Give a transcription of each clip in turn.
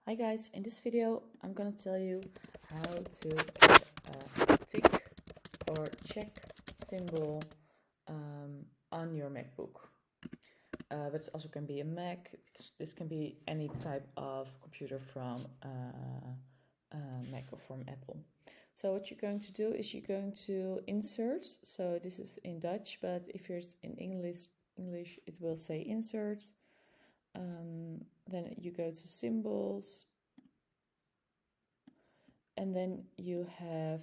Hi guys, in this video I'm gonna tell you how to get a tick or check symbol on your MacBook. But it also can be a Mac. This can be any type of computer from Mac or from Apple. So what you're going to do is you're going to insert. So this is in Dutch, but if it's in English it will say insert. Then you go to symbols, and then you have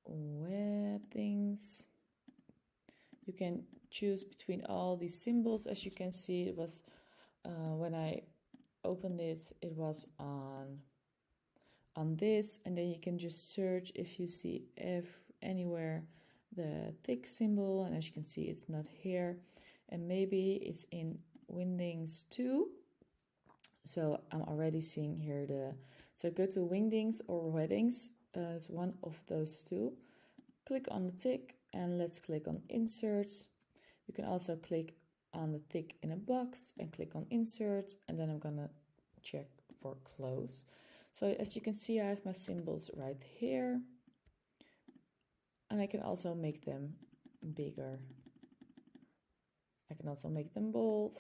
web things. You can choose between all these symbols. As you can see, it was when I opened it, it was on this, and then you can just search if you see anywhere the tick symbol, and as you can see, it's not here, and maybe it's in Wingdings 2. So I'm already seeing here so go to Wingdings or Weddings. It's one of those two. Click on the tick and let's click on inserts. You can also click on the tick in a box and click on insert, and then I'm gonna check for close. So as you can see, I have my symbols right here, and I can also make them bigger. I can also make them bold.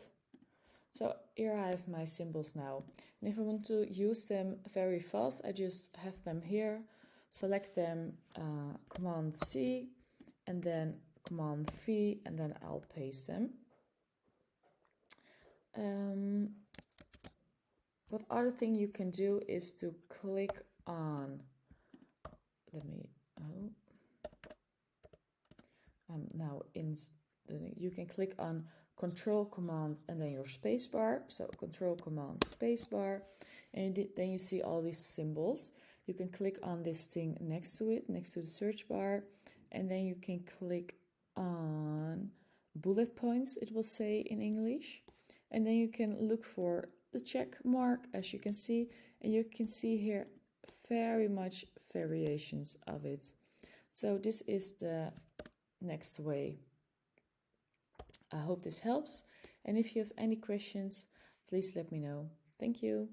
So here I have my symbols now, and if I want to use them very fast, I just have them here, select them, Command C, and then Command V, and then I'll paste them. What other thing you can do is to click on, now you can click on Control Command and then your spacebar. So Control Command spacebar, and then you see all these symbols. You can click on this thing next to it, next to the search bar, and then you can click on bullet points, it will say in English, and then you can look for the check mark, as you can see, and you can see here very much variations of it. So this is the next way. I hope this helps, and if you have any questions, please let me know. Thank you.